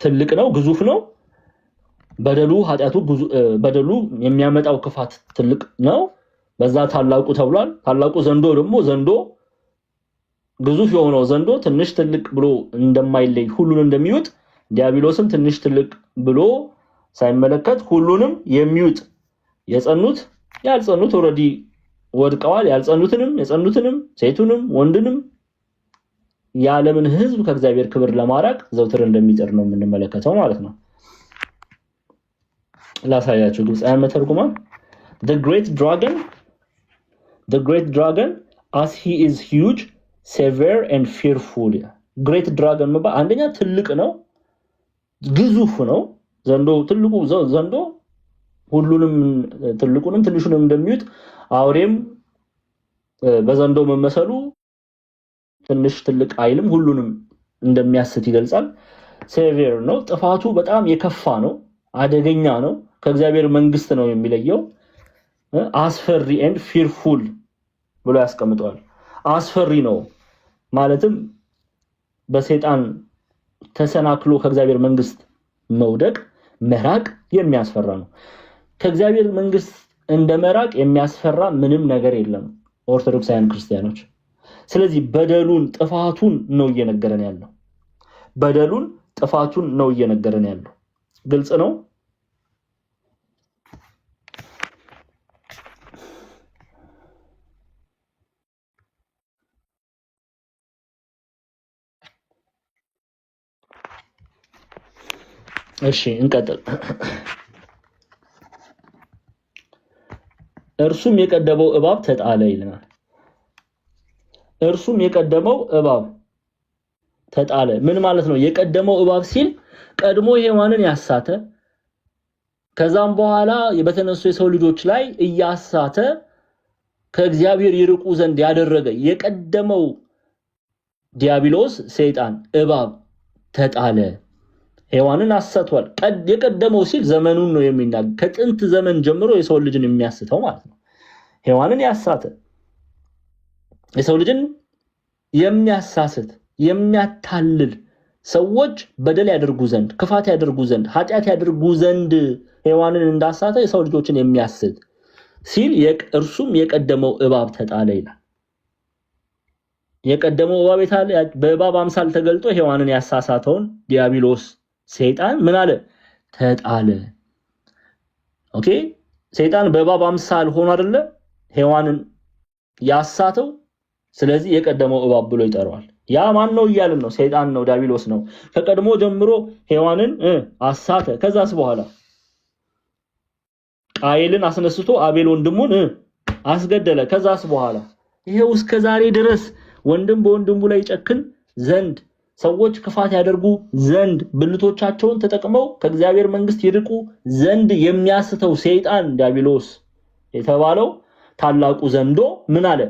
Speaker 2: ትልቅ ነው፣ ግዙፍ ነው። በደሉ ኃጢያቱ በደሉ የሚያመጣው ክፋት ትልቅ ነው። በዛ ታላቁ ተብሏል። ታላቁ ዘንዶ ደግሞ ዘንዶ ግዙፍ የሆነው ዘንዶ ትንሽ ትልቅ ብሎ እንደማይለይ ሁሉን እንደሚውጥ ዲያብሎስም ትንሽ ትልቅ ብሎ ሳይመለከት ሁሉንም የሚውጥ የጸኑት ያልጸኑት ኦሬዲ ወድቀዋል። ያልጸኑትንም የጸኑትንም ሴቱንም ወንድንም የዓለምን ሕዝብ ከእግዚአብሔር ክብር ለማራቅ ዘውትር እንደሚጥር ነው የምንመለከተው ማለት ነው። ላሳያችሁ ግልጽ አያመተርጉማል። the great dragon as he is huge, severe and fearful. great dragon ማለት አንደኛ ትልቅ ነው፣ ግዙፍ ነው። ዘንዶ ትልቁ ዘንዶ ሁሉንም ትልቁንም ትንሹንም እንደሚውጥ አውሬም በዘንዶ መመሰሉ ትንሽ ትልቅ አይልም ሁሉንም እንደሚያስት ይገልጻል። ሴቪር ነው። ጥፋቱ በጣም የከፋ ነው፣ አደገኛ ነው፣ ከእግዚአብሔር መንግስት ነው የሚለየው። አስፈሪ and fearful ብሎ ያስቀምጠዋል። አስፈሪ ነው ማለትም በሰይጣን ተሰናክሎ ከእግዚአብሔር መንግስት መውደቅ መራቅ የሚያስፈራ ነው። ከእግዚአብሔር መንግስት እንደመራቅ የሚያስፈራ ምንም ነገር የለም ኦርቶዶክሳውያን ክርስቲያኖች። ስለዚህ በደሉን ጥፋቱን ነው እየነገረን ያለው። በደሉን ጥፋቱን ነው እየነገረን ያለው። ግልጽ ነው። እሺ እንቀጥል። እርሱም የቀደመው እባብ ተጣለ ይለናል። እርሱም የቀደመው እባብ ተጣለ ምን ማለት ነው? የቀደመው እባብ ሲል ቀድሞ ሔዋንን ያሳተ ከዛም በኋላ በተነሱ የሰው ልጆች ላይ እያሳተ ከእግዚአብሔር ይርቁ ዘንድ ያደረገ የቀደመው ዲያብሎስ ሰይጣን እባብ ተጣለ። ሔዋንን አሳቷል። የቀደመው ሲል ዘመኑን ነው የሚናገር። ከጥንት ዘመን ጀምሮ የሰው ልጅን የሚያስተው ማለት ነው። ሔዋንን ያሳተ የሰው ልጅን የሚያሳስት የሚያታልል ሰዎች በደል ያደርጉ ዘንድ ክፋት ያደርጉ ዘንድ ኃጢአት ያደርጉ ዘንድ ሔዋንን እንዳሳተ የሰው ልጆችን የሚያስት ሲል እርሱም የቀደመው እባብ ተጣለ ይላል። የቀደመው እባብ የታለ? በእባብ አምሳል ተገልጦ ሔዋንን ያሳሳተውን ዲያብሎስ ሰይጣን ምን አለ? ተጣለ። ኦኬ ሰይጣን በእባብ አምሳል ሆኖ አይደለ ሔዋንን ያሳተው ስለዚህ የቀደመው እባብ ብሎ ይጠራዋል። ያ ማን ነው እያልን ነው? ሰይጣን ነው፣ ዲያብሎስ ነው። ከቀድሞ ጀምሮ ሔዋንን አሳተ። ከዛስ በኋላ ቃየልን አስነስቶ አቤል ወንድሙን አስገደለ። ከዛስ በኋላ ይሄው እስከ ዛሬ ድረስ ወንድም በወንድሙ ላይ ጨክን ዘንድ ሰዎች ክፋት ያደርጉ ዘንድ ብልቶቻቸውን ተጠቅመው ከእግዚአብሔር መንግስት ይርቁ ዘንድ የሚያስተው ሰይጣን ዲያብሎስ የተባለው ታላቁ ዘንዶ ምን አለ?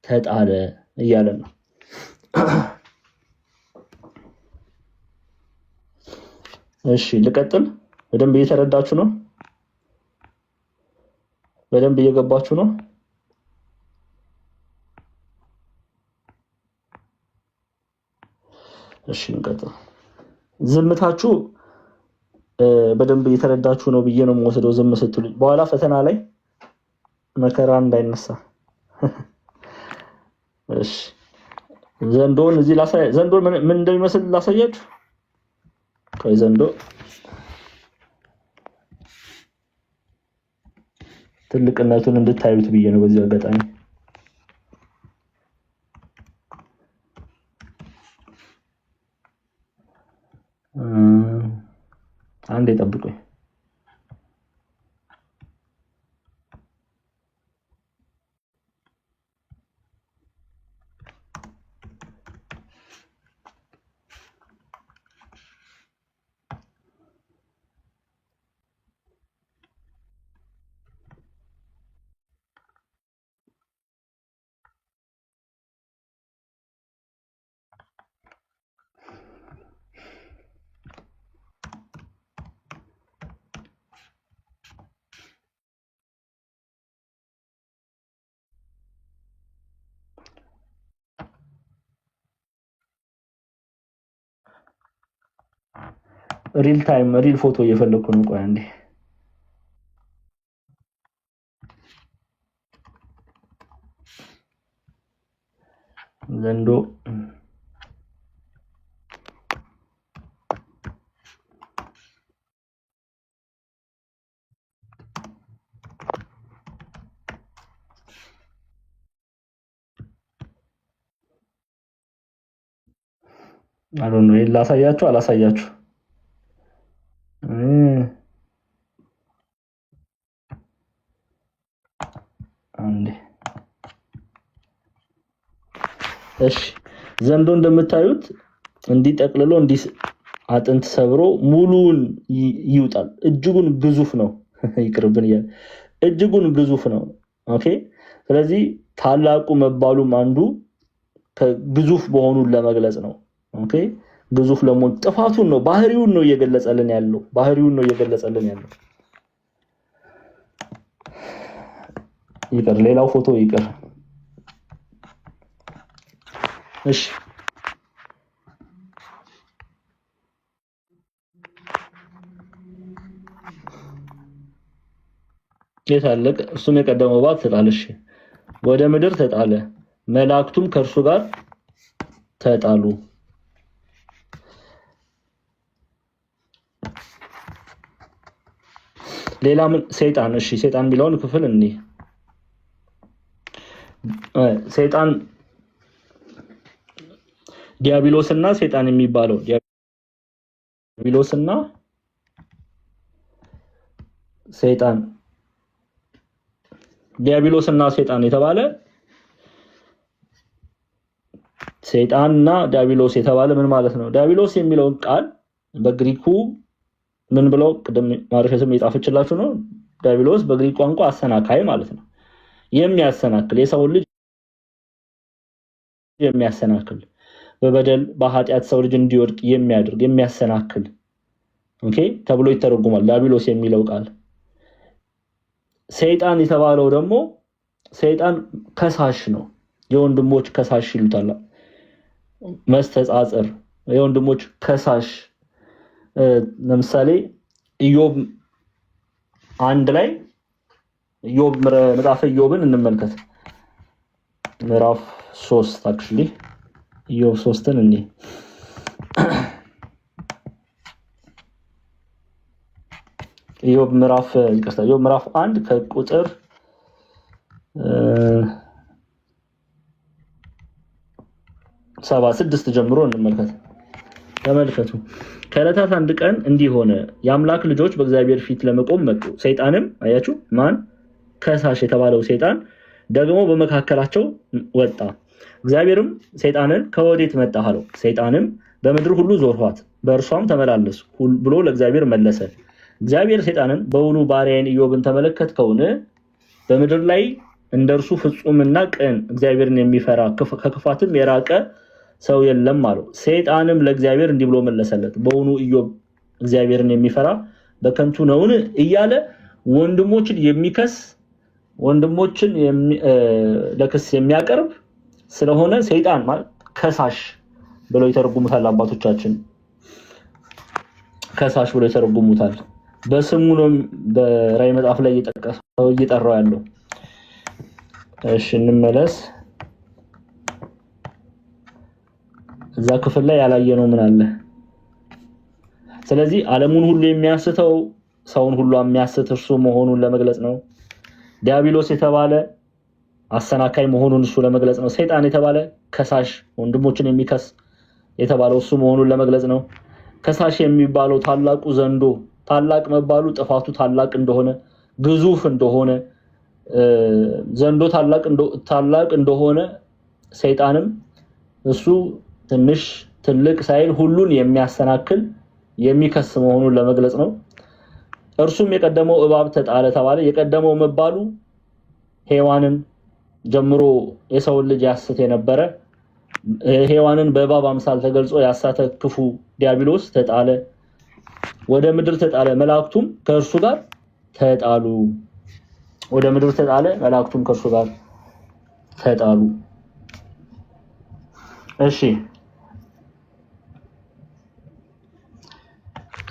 Speaker 2: ተጣለ እያለ ነው። እሺ ልቀጥል። በደንብ እየተረዳችሁ ነው? በደንብ እየገባችሁ ነው? እሺ እንቀጥል። ዝምታችሁ በደንብ እየተረዳችሁ ነው ብዬ ነው የምወስደው። ዝም ስትሉኝ በኋላ ፈተና ላይ መከራ እንዳይነሳ። እሺ ዘንዶን እዚህ ዘንዶ ምን እንደሚመስል ላሳያችሁ። ቆይ ዘንዶ ትልቅነቱን እንድታዩት ብዬ ነው በዚህ አጋጣሚ። አንዴ ጠብቁኝ። ሪል ታይም ሪል ፎቶ እየፈለኩ ነው። ቆይ አንዴ ዘንዶ አይ ዶንት ኖ ላሳያችሁ አላሳያችሁ አንዴ። እሺ ዘንዶ እንደምታዩት እንዲጠቅልሎ አጥንት ሰብሮ ሙሉን ይውጣል። እጅጉን ግዙፍ ነው። ይቅርብን ይላል። እጅጉን ግዙፍ ነው። ኦኬ። ስለዚህ ታላቁ መባሉም አንዱ ግዙፍ መሆኑን ለመግለጽ ነው። ኦኬ። ግዙፍ ለመሆን ጥፋቱን ነው፣ ባህሪውን ነው እየገለጸልን ያለው። ባህሪውን ነው እየገለጸልን ያለው። ይቅር፣ ሌላው ፎቶ ይቅር። እሺ የታለቀ እሱም የቀደመው እባብ ተጣለ። እሺ ወደ ምድር ተጣለ፣ መላእክቱም ከእርሱ ጋር ተጣሉ። ሌላ ምን? ሰይጣን። እሺ ሰይጣን የሚለውን ክፍል እንይ። ሰይጣን ዲያብሎስና ሰይጣን የሚባለው ዲያብሎስና ሰይጣን ዲያብሎስና ሰይጣን የተባለ ሰይጣንና ዲያብሎስ የተባለ ምን ማለት ነው? ዲያብሎስ የሚለውን ቃል በግሪኩ ምን ብለው ቅድም ማርሸስም የጻፈችላችሁ ነው። ዲያብሎስ በግሪክ ቋንቋ አሰናካይ ማለት ነው። የሚያሰናክል፣ የሰው ልጅ የሚያሰናክል፣ በበደል በኃጢአት ሰው ልጅ እንዲወድቅ የሚያደርግ የሚያሰናክል ኦኬ ተብሎ ይተረጎማል ዲያብሎስ የሚለው ቃል። ሰይጣን የተባለው ደግሞ ሰይጣን ከሳሽ ነው። የወንድሞች ከሳሽ ይሉታል። መስተጻጽር፣ የወንድሞች ከሳሽ። ለምሳሌ ኢዮብ 1 ላይ ኢዮብ ምዕራፍ ኢዮብን እንመልከት። ምዕራፍ 3 አክቹሊ ኢዮብ 3ን እንዴ ኢዮብ ምዕራፍ 1 ከቁጥር 76 ጀምሮ እንመልከት። ተመልከቱ። ከዕለታት አንድ ቀን እንዲህ ሆነ፣ የአምላክ ልጆች በእግዚአብሔር ፊት ለመቆም መጡ። ሰይጣንም አያችሁ፣ ማን? ከሳሽ የተባለው ሰይጣን ደግሞ በመካከላቸው ወጣ። እግዚአብሔርም ሰይጣንን ከወዴት መጣህ አለው። ሰይጣንም በምድር ሁሉ ዞርኋት፣ በእርሷም ተመላለስ ብሎ ለእግዚአብሔር መለሰ። እግዚአብሔር ሰይጣንን በውኑ ባሪያዬን ኢዮብን ተመለከትከውን? በምድር ላይ እንደርሱ ፍጹምና ቅን እግዚአብሔርን የሚፈራ ከክፋትም የራቀ ሰው የለም አለው። ሰይጣንም ለእግዚአብሔር እንዲህ ብሎ መለሰለት፣ በውኑ ኢዮብ እግዚአብሔርን የሚፈራ በከንቱ ነውን? እያለ ወንድሞችን የሚከስ ወንድሞችን ለክስ የሚያቀርብ ስለሆነ ሰይጣን ማለት ከሳሽ ብለው ይተረጉሙታል አባቶቻችን። ከሳሽ ብለው ይተረጉሙታል። በስሙ ነው በራዕይ መጽሐፍ ላይ እየጠቀሰው እየጠራው ያለው። እሺ እንመለስ። እዛ ክፍል ላይ ያላየነው ምን አለ? ስለዚህ ዓለሙን ሁሉ የሚያስተው ሰውን ሁሉ የሚያስት እርሱ መሆኑን ለመግለጽ ነው። ዲያብሎስ የተባለ አሰናካይ መሆኑን እሱ ለመግለጽ ነው። ሰይጣን የተባለ ከሳሽ ወንድሞችን የሚከስ የተባለው እሱ መሆኑን ለመግለጽ ነው። ከሳሽ የሚባለው ታላቁ ዘንዶ፣ ታላቅ መባሉ ጥፋቱ ታላቅ እንደሆነ ግዙፍ እንደሆነ ዘንዶ ታላቅ እንደሆነ ሰይጣንም እሱ ትንሽ ትልቅ ሳይል ሁሉን የሚያሰናክል የሚከስ መሆኑን ለመግለጽ ነው። እርሱም የቀደመው እባብ ተጣለ ተባለ። የቀደመው መባሉ ሔዋንን ጀምሮ የሰውን ልጅ ያስት የነበረ ሔዋንን በእባብ አምሳል ተገልጾ ያሳተ ክፉ ዲያብሎስ ተጣለ፣ ወደ ምድር ተጣለ፣ መላእክቱም ከእርሱ ጋር ተጣሉ። ወደ ምድር ተጣለ፣ መላእክቱም ከእርሱ ጋር ተጣሉ። እሺ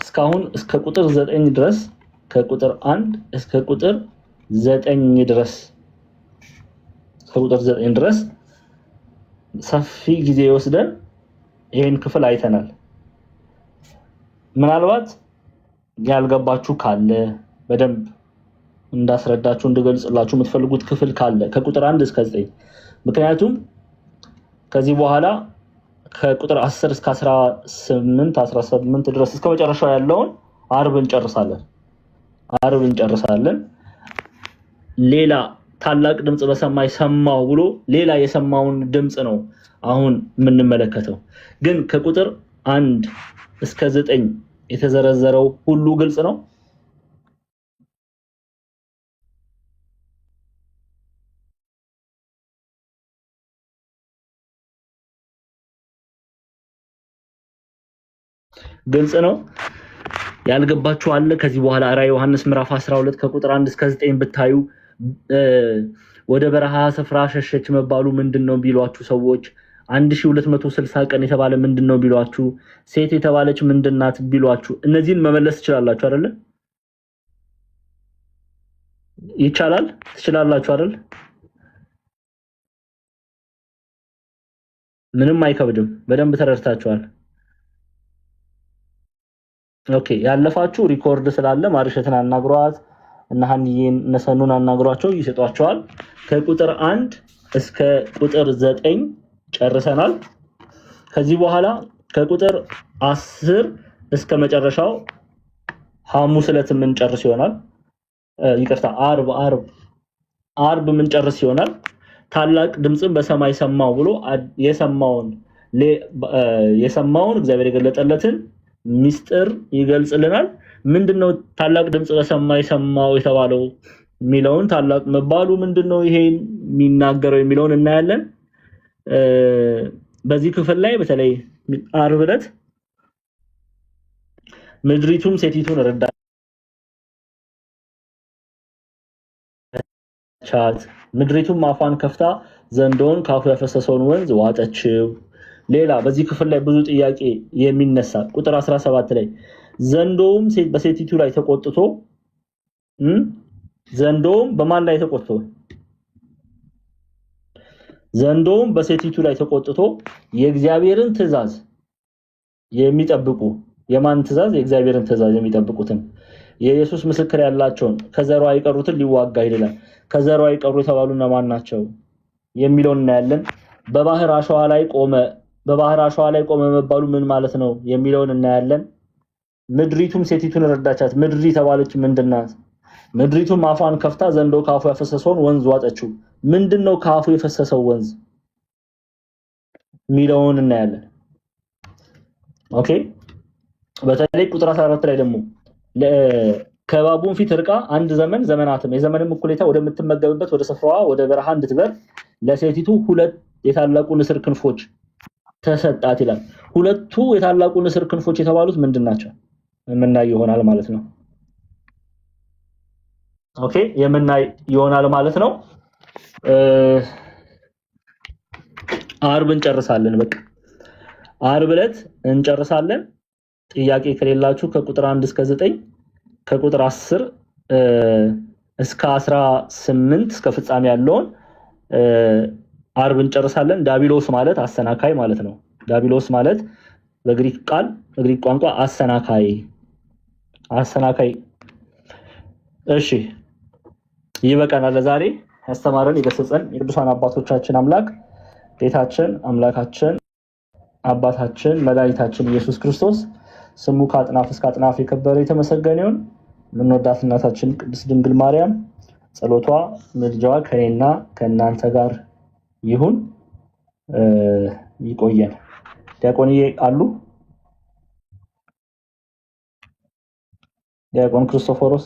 Speaker 2: እስካሁን እስከ ቁጥር 9 ድረስ ከቁጥር 1 እስከ ቁጥር 9 ድረስ ከቁጥር 9 ድረስ ሰፊ ጊዜ ወስደን ይሄን ክፍል አይተናል። ምናልባት ያልገባችሁ ካለ በደንብ እንዳስረዳችሁ እንድገልጽላችሁ የምትፈልጉት ክፍል ካለ ከቁጥር 1 እስከ 9 ምክንያቱም ከዚህ በኋላ ከቁጥር 10 እስከ 18 ድረስ እስከ መጨረሻው ያለውን አርብ እንጨርሳለን። ሌላ ታላቅ ድምጽ በሰማይ ሰማው ብሎ ሌላ የሰማውን ድምጽ ነው አሁን የምንመለከተው። ግን ከቁጥር 1 እስከ 9 የተዘረዘረው ሁሉ ግልጽ ነው። ግልጽ ነው። ያልገባችሁ አለ? ከዚህ በኋላ ራዕይ ዮሐንስ ምዕራፍ 12 ከቁጥር 1 እስከ 9 ብታዩ ወደ በረሃ ስፍራ ሸሸች መባሉ ምንድነው ቢሏችሁ ሰዎች 1260 ቀን የተባለ ምንድነው ቢሏችሁ ሴት የተባለች ምንድናት ቢሏችሁ እነዚህን መመለስ ትችላላችሁ አይደል? ይቻላል? ትችላላችሁ አይደል? ምንም አይከብድም። በደንብ ተረድታችኋል። ኦኬ ያለፋችሁ ሪኮርድ ስላለ ማርሸትን አናግሯት እና ሀኒዬን ነሰኑን አናግሯቸው ይሰጧቸዋል። ከቁጥር 1 እስከ ቁጥር 9 ጨርሰናል። ከዚህ በኋላ ከቁጥር 10 እስከ መጨረሻው ሐሙስ ዕለት ምን ጨርስ ይሆናል። ይቅርታ አርብ ምን ጨርስ ይሆናል። ታላቅ ድምጽን በሰማይ ሰማው ብሎ የሰማውን እግዚአብሔር የገለጠለትን ሚስጥር ይገልጽልናል። ምንድነው ታላቅ ድምጽ በሰማይ ሰማው የተባለው ሚለውን ታላቅ መባሉ ምንድነው ይሄ የሚናገረው የሚለውን እናያለን። በዚህ ክፍል ላይ በተለይ ዓርብ ዕለት ምድሪቱም ሴቲቱን ረዳቻት፣ ምድሪቱም አፏን ከፍታ ዘንዶውን ካፉ ያፈሰሰውን ወንዝ ዋጠችው። ሌላ በዚህ ክፍል ላይ ብዙ ጥያቄ የሚነሳ ቁጥር 17 ላይ ዘንዶውም በሴቲቱ ላይ ተቆጥቶ ዘንዶውም በማን ላይ ተቆጥቶ ዘንዶውም በሴቲቱ ላይ ተቆጥቶ የእግዚአብሔርን ትእዛዝ የሚጠብቁ የማን ትእዛዝ? የእግዚአብሔርን ትእዛዝ የሚጠብቁትን የኢየሱስ ምስክር ያላቸውን ከዘሯ አይቀሩትን ሊዋጋ ይላል። ከዘሯ አይቀሩ የተባሉና ማን ናቸው የሚለውን እናያለን። በባህር አሸዋ ላይ ቆመ በባህር አሸዋ ላይ ቆመ መባሉ ምን ማለት ነው የሚለውን እናያለን። ምድሪቱም ሴቲቱን ረዳቻት። ምድሪ ተባለች ምንድናት? ምድሪቱም አፏን ከፍታ ዘንዶ ካፉ ያፈሰሰውን ወንዝ ዋጠችው። ምንድነው ካፉ የፈሰሰው ወንዝ ሚለውን እናያለን። ኦኬ በተለይ ቁጥር 14 ላይ ደግሞ ከባቡን ፊት ርቃ አንድ ዘመን ዘመናትም የዘመንም እኩሌታ ወደምትመገብበት ወደ ስፍራዋ ወደ በረሃ እንድትበር ለሴቲቱ ሁለት የታላቁ ንስር ክንፎች ተሰጣት ይላል። ሁለቱ የታላቁ ንስር ክንፎች የተባሉት ምንድናቸው? የምናይ ይሆናል ማለት ነው። ኦኬ የምናይ ይሆናል ማለት ነው። አርብ እንጨርሳለን። በቃ አርብ ዕለት እንጨርሳለን። ጥያቄ ከሌላችሁ ከቁጥር 1 እስከ 9 ከቁጥር 10 እስከ 18 እስከ ፍጻሜ ያለውን አርብ እንጨርሳለን። ዳቢሎስ ማለት አሰናካይ ማለት ነው። ዳቢሎስ ማለት በግሪክ ቃል በግሪክ ቋንቋ አሰናካይ። እሺ ይበቃናል። ለዛሬ ያስተማረን የገሰጸን የቅዱሳን አባቶቻችን አምላክ ጌታችን አምላካችን አባታችን መድኃኒታችን ኢየሱስ ክርስቶስ ስሙ ከአጥናፍ እስከ አጥናፍ የከበረ የተመሰገነ ይሁን። የምንወዳት እናታችን ቅድስት ድንግል ማርያም ጸሎቷ ምልጃዋ ከኔና ከእናንተ ጋር ይሁን። ይቆየን። ዲያቆንዬ አሉ? ዲያቆን ክርስቶፎሮስ